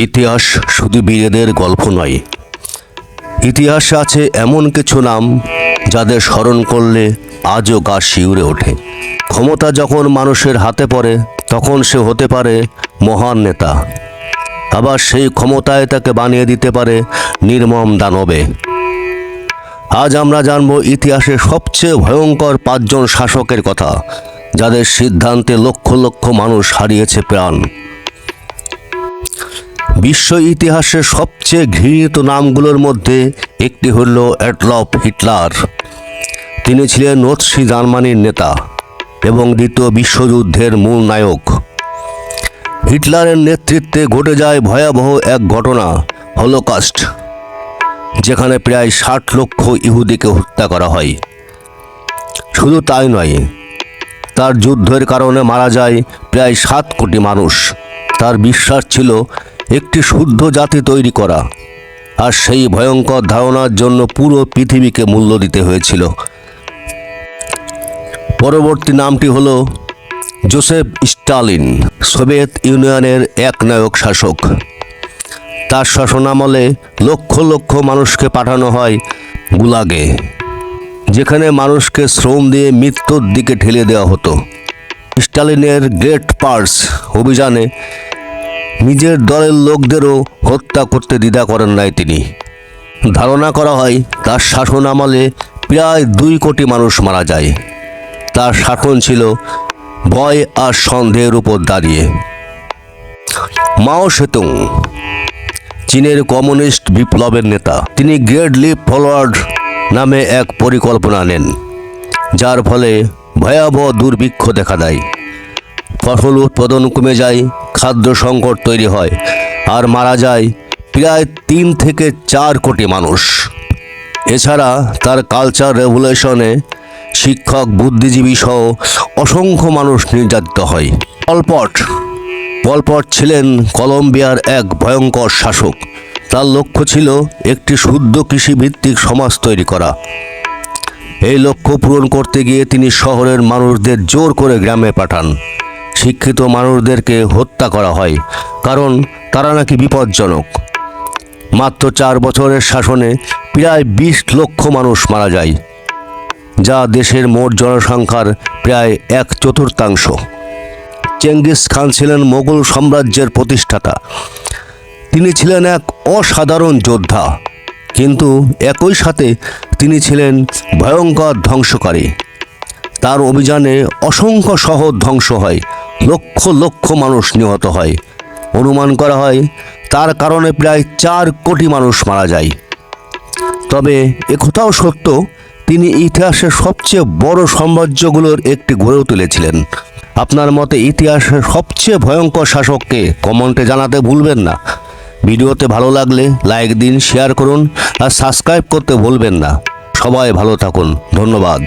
ইতিহাস শুধু বীরেদের গল্প নয়, ইতিহাসে আছে এমন কিছু নাম যাদের স্মরণ করলে আজও গা শিউরে ওঠে। ক্ষমতা যখন মানুষের হাতে পড়ে তখন সে হতে পারে মহান নেতা, আবার সেই ক্ষমতায় তাকে বানিয়ে দিতে পারে নির্মম দানবে। আজ আমরা জানব ইতিহাসের সবচেয়ে ভয়ঙ্কর 5 জন শাসকের কথা, যাদের সিদ্ধান্তে লক্ষ লক্ষ মানুষ হারিয়েছে প্রাণ। বিশ্ব ইতিহাসের সবচেয়ে ঘৃণিত নামগুলোর মধ্যে একটি হল অ্যাডলফ হিটলার। তিনি ছিলেন নাৎসি জার্মানির নেতা এবং দ্বিতীয় বিশ্বযুদ্ধের মূল নায়ক। হিটলারের নেতৃত্বে ঘটে যায় ভয়াবহ এক ঘটনা, হলোকস্ট, যেখানে প্রায় 60 লক্ষ ইহুদিকে হত্যা করা হয়। শুধু তাই নয়, তার যুদ্ধের কারণে মারা যায় প্রায় 7 কোটি মানুষ। তার বিশ্বাস ছিল একটি শুদ্ধ জাতি তৈরি করা, আর সেই ভয়ঙ্কর ধারণার জন্য পুরো পৃথিবীকে মূল্য দিতে হয়েছিল। পরবর্তী নামটি হল জোসেফ স্টালিন, সোভিয়েত ইউনিয়নের এক নায়ক শাসক। তার শাসনামলে লক্ষ লক্ষ মানুষকে পাঠানো হয় গুলাগে, যেখানে মানুষকে শ্রম দিয়ে মৃত্যুর দিকে ঠেলে দেওয়া হতো। স্টালিনের গ্রেট পার্স অভিযানে নিজের দলের লোকদেরও হত্যা করতে দ্বিধা করেন নাই তিনি। ধারণা করা হয় তার শাসনামলে প্রায় 2 কোটি মানুষ মারা যায়। তার শাসন ছিল ভয় আর সন্দেহের উপর দাঁড়িয়ে। মাও সেতুং, চীনের কমিউনিস্ট বিপ্লবের নেতা। তিনি গ্রেট লিপ ফরওয়ার্ড নামে এক পরিকল্পনা নেন, যার ফলে ভয়াবহ দুর্ভিক্ষ দেখা দেয়। ফসল উৎপাদন কমে যায়, খাদ্য সংকট তৈরি হয়, আর মারা যায় প্রায় 3 থেকে 4 কোটি মানুষ। এছাড়া তার কালচার রেভলিউশনে শিক্ষক, বুদ্ধিজীবী সহ অসংখ্য মানুষ নির্যাতিত হয়। পলপট ছিলেন কলম্বিয়ার এক ভয়ঙ্কর শাসক। তার লক্ষ্য ছিল একটি শুদ্ধ কৃষিভিত্তিক সমাজ তৈরি করা। এই লক্ষ্য পূরণ করতে গিয়ে তিনি শহরের মানুষদের জোর করে গ্রামে পাঠান। শিক্ষিত মানুষদেরকে হত্যা করা হয়, কারণ তারা নাকি বিপজ্জনক। মাত্র 4 বছরের শাসনে প্রায় 20 লক্ষ মানুষ মারা যায়, যা দেশের মোট জনসংখ্যার প্রায় 1/4। চেঙ্গিস খান ছিলেন মোগল সাম্রাজ্যের প্রতিষ্ঠাতা। তিনি ছিলেন এক অসাধারণ যোদ্ধা, কিন্তু একই সাথে তিনি ছিলেন ভয়ঙ্কর ধ্বংসকারী। তার অভিযানে অসংখ্য শহর ধ্বংস হয়, লক্ষ লক্ষ মানুষ নিহত হয়। অনুমান করা হয় তার কারণে প্রায় 4 কোটি মানুষ মারা যায়। তবে একথাও সত্য, তিনি ইতিহাসের সবচেয়ে বড় সাম্রাজ্যগুলোর একটি গড়ে তুলেছিলেন। আপনার মতে ইতিহাসের সবচেয়ে ভয়ঙ্কর শাসককে কমেন্টে জানাতে ভুলবেন না। ভিডিওতে ভালো লাগলে লাইক দিন, শেয়ার করুন আর সাবস্ক্রাইব করতে ভুলবেন না। সবাই ভালো থাকুন, ধন্যবাদ।